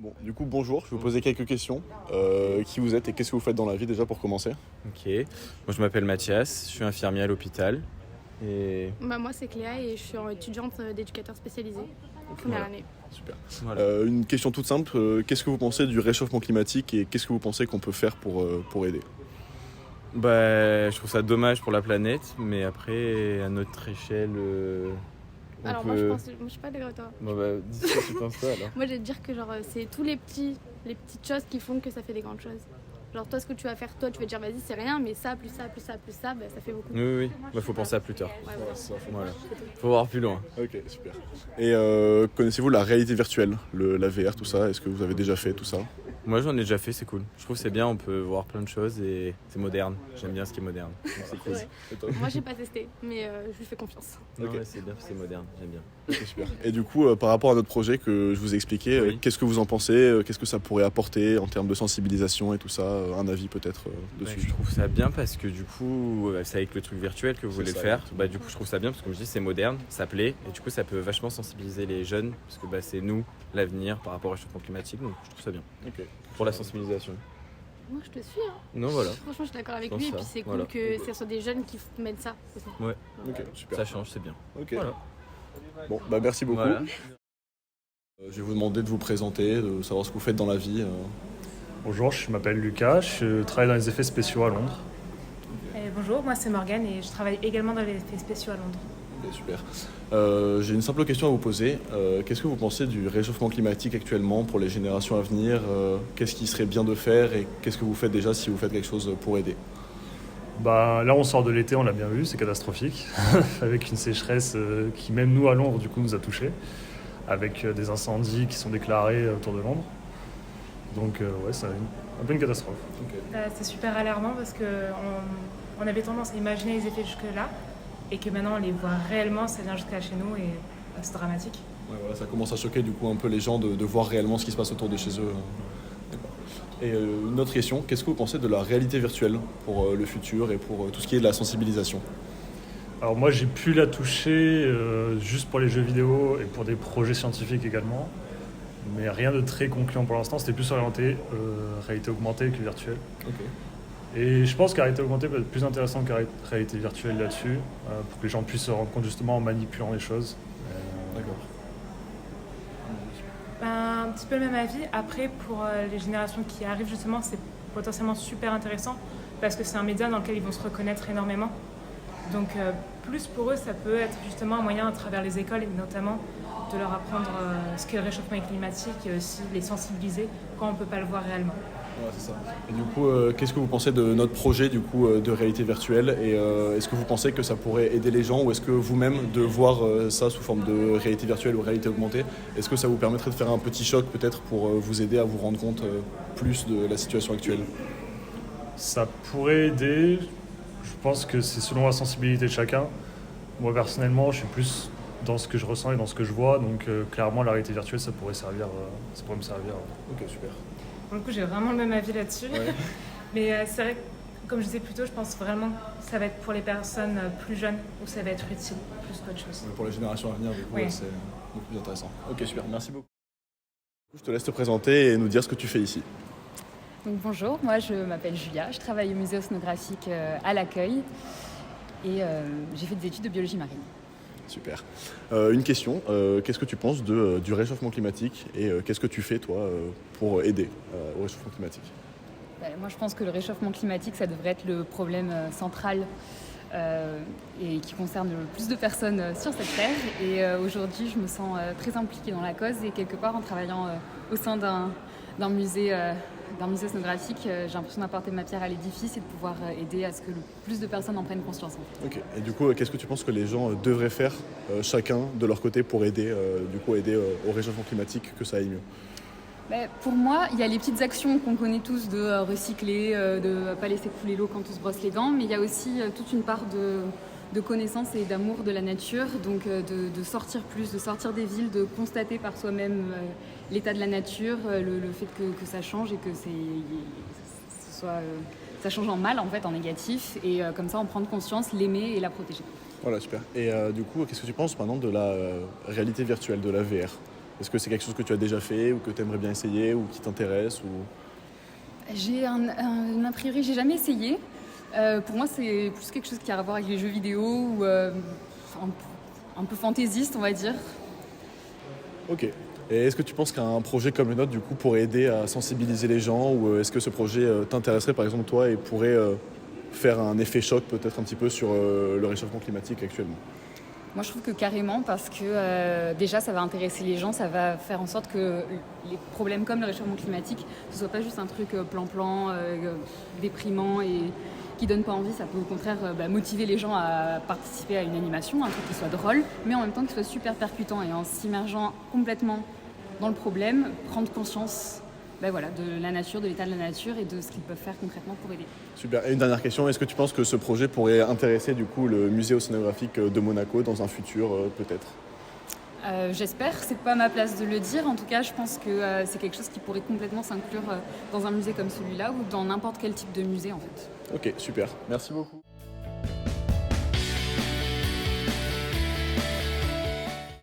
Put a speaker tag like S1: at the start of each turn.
S1: Bon, du coup, bonjour, je vais vous poser quelques questions. Qui vous êtes et qu'est-ce que vous faites dans la vie déjà pour commencer?
S2: Ok, moi je m'appelle Mathias, je suis infirmier à l'hôpital. Et
S3: Moi c'est Cléa et je suis étudiante d'éducateur spécialisé, première année.
S1: Super.
S2: voilà.
S1: Une question toute simple, qu'est-ce que vous pensez du réchauffement climatique et qu'est-ce que vous pensez qu'on peut faire pour aider?
S2: Je trouve ça dommage pour la planète, mais après, à notre échelle, on
S3: Alors
S2: peut...
S3: moi je suis pas d'accord avec toi.
S2: Dis ce que tu penses toi alors.
S3: Moi je vais te dire que c'est tous les petites choses qui font que ça fait des grandes choses. Genre toi ce que tu vas faire, toi tu vas dire vas-y c'est rien, mais ça plus ça plus ça plus ça, ça fait beaucoup.
S2: Oui, faut penser à plus tard.
S3: Ouais, voilà.
S2: Voilà. Faut voir plus loin.
S1: Ok, super. Et connaissez-vous la réalité virtuelle, la VR, tout ça? Est-ce que vous avez déjà fait tout ça?
S2: Moi j'en ai déjà fait, c'est cool. Je trouve que c'est bien, on peut voir plein de choses et c'est moderne. J'aime bien ce qui est moderne. Donc c'est cool.
S3: Ouais.
S1: Et toi?
S3: Moi j'ai pas testé, mais je lui fais confiance.
S2: Non,
S1: Ok.
S2: ouais, c'est bien, c'est moderne, j'aime bien.
S1: Ok, super. Et du coup, par rapport à notre projet que je vous ai expliqué,
S2: Oui.
S1: qu'est-ce que vous en pensez? Qu'est-ce que ça pourrait apporter en termes de sensibilisation et tout ça? Un avis peut-être dessus?
S2: Je trouve ça bien parce que du coup, c'est avec le truc virtuel que vous voulez
S1: C'est
S2: le
S1: ça,
S2: faire.
S1: exactement.
S2: Du coup, je trouve ça bien parce que comme je dis, c'est moderne, ça plaît et du coup, ça peut vachement sensibiliser les jeunes parce que c'est nous l'avenir par rapport au réchauffement climatique. Donc, je trouve ça bien
S1: Ok.
S2: pour la sensibilisation.
S3: Moi je te suis, hein.
S2: Non, voilà,
S3: Franchement je suis d'accord avec
S2: Je pense
S3: lui et
S2: ça,
S3: puis c'est cool
S2: voilà.
S3: que ce soit des jeunes qui mettent ça aussi.
S1: Ok, super.
S2: ça change, c'est bien.
S1: Ok.
S2: Voilà.
S1: Bon, merci beaucoup.
S2: Voilà.
S1: Je vais vous demander de vous présenter, de savoir ce que vous faites dans la vie.
S4: Bonjour, je m'appelle Lucas, je travaille dans les effets spéciaux à Londres.
S5: Bonjour, moi c'est Morgane et je travaille également dans les effets spéciaux à Londres.
S1: Ok, super. J'ai une simple question à vous poser. Qu'est-ce que vous pensez du réchauffement climatique actuellement pour les générations à venir? Qu'est-ce qui serait bien de faire et qu'est-ce que vous faites déjà si vous faites quelque chose pour aider?
S4: Là on sort de l'été, on l'a bien vu, c'est catastrophique, avec une sécheresse qui même nous à Londres du coup nous a touchés, avec des incendies qui sont déclarés autour de Londres. Donc c'est un peu une catastrophe.
S5: C'est super alarmant parce qu'on avait tendance à imaginer les effets jusque-là et que maintenant on les voit réellement, ça vient jusqu'à chez nous et c'est dramatique.
S1: Ouais, voilà, ça commence à choquer du coup un peu les gens de voir réellement ce qui se passe autour de chez eux. D'accord. Et une autre question, qu'est-ce que vous pensez de la réalité virtuelle pour le futur et pour tout ce qui est de la sensibilisation?
S4: Alors moi j'ai pu la toucher juste pour les jeux vidéo et pour des projets scientifiques également, mais rien de très concluant pour l'instant, c'était plus orienté réalité augmentée que virtuelle.
S1: Ok.
S4: Et je pense que la réalité augmentée peut être plus intéressant que la réalité virtuelle là-dessus, pour que les gens puissent se rendre compte justement en manipulant les choses.
S1: D'accord.
S5: Un petit peu le même avis. Après, pour les générations qui arrivent justement, c'est potentiellement super intéressant parce que c'est un média dans lequel ils vont se reconnaître énormément. Donc plus pour eux, ça peut être justement un moyen à travers les écoles et notamment de leur apprendre ce qu'est le réchauffement climatique et aussi les sensibiliser quand on ne peut pas le voir réellement.
S1: Ouais, c'est ça. Et du coup, qu'est-ce que vous pensez de notre projet du coup de réalité virtuelle et est-ce que vous pensez que ça pourrait aider les gens ou est-ce que vous-même de voir ça sous forme de réalité virtuelle ou réalité augmentée, est-ce que ça vous permettrait de faire un petit choc peut-être pour vous aider à vous rendre compte plus de la situation actuelle?
S4: Ça pourrait aider, je pense que c'est selon la sensibilité de chacun. Moi personnellement, je suis plus dans ce que je ressens et dans ce que je vois, donc clairement la réalité virtuelle ça pourrait me servir.
S1: Ok, super.
S5: Pour le coup, j'ai vraiment le même avis là-dessus.
S1: Ouais.
S5: Mais c'est vrai que, comme je disais plus tôt, je pense vraiment que ça va être pour les personnes plus jeunes où ça va être utile plus qu'autre chose.
S1: Pour les générations à venir, du coup,
S5: Oui.
S1: c'est beaucoup plus intéressant. Ok, super, merci beaucoup. Je te laisse te présenter et nous dire ce que tu fais ici.
S6: Donc bonjour, moi je m'appelle Julia, je travaille au musée océanographique à l'accueil et j'ai fait des études de biologie marine.
S1: Super. Une question, qu'est-ce que tu penses du réchauffement climatique et qu'est-ce que tu fais toi pour aider au réchauffement climatique?
S6: Moi je pense que le réchauffement climatique ça devrait être le problème central et qui concerne le plus de personnes sur cette terre. Et aujourd'hui je me sens très impliquée dans la cause et quelque part en travaillant au sein d'un musée océanographique, j'ai l'impression d'apporter ma pierre à l'édifice et de pouvoir aider à ce que le plus de personnes en prennent conscience. En fait.
S1: Ok. Et du coup, qu'est-ce que tu penses que les gens devraient faire chacun de leur côté pour aider, au réchauffement climatique, que ça aille mieux?
S6: Pour moi, il y a les petites actions qu'on connaît tous de recycler, de ne pas laisser couler l'eau quand on se brosse les dents, mais il y a aussi toute une part de connaissance et d'amour de la nature, donc de sortir plus, de sortir des villes, de constater par soi-même l'état de la nature, le fait que ça change et que ça change en mal, en fait, en négatif, et comme ça en prendre conscience, l'aimer et la protéger.
S1: Voilà, super. Et du coup, qu'est-ce que tu penses maintenant de la réalité virtuelle, de la VR? Est-ce que c'est quelque chose que tu as déjà fait ou que tu aimerais bien essayer ou qui t'intéresse ou...
S6: J'ai a priori, j'ai jamais essayé. Pour moi, c'est plus quelque chose qui a à voir avec les jeux vidéo ou un peu fantaisiste, on va dire.
S1: Ok. Et est-ce que tu penses qu'un projet comme le nôtre, du coup, pourrait aider à sensibiliser les gens ou est-ce que ce projet t'intéresserait, par exemple, toi, et pourrait faire un effet choc peut-être un petit peu sur le réchauffement climatique actuellement?
S6: Moi, je trouve que carrément, parce que déjà, ça va intéresser les gens, ça va faire en sorte que les problèmes comme le réchauffement climatique, ce ne soit pas juste un truc plan-plan, déprimant et qui donne pas envie. Ça peut au contraire motiver les gens à participer à une animation, un truc qui soit drôle, mais en même temps qui soit super percutant et en s'immergeant complètement dans le problème, prendre conscience de la nature, de l'état de la nature et de ce qu'ils peuvent faire concrètement pour aider.
S1: Super. Et une dernière question, est-ce que tu penses que ce projet pourrait intéresser du coup le musée océanographique de Monaco dans un futur peut-être?
S6: J'espère, c'est pas ma place de le dire. En tout cas, je pense que c'est quelque chose qui pourrait complètement s'inclure dans un musée comme celui-là ou dans n'importe quel type de musée en fait.
S1: Ok, super. Merci beaucoup.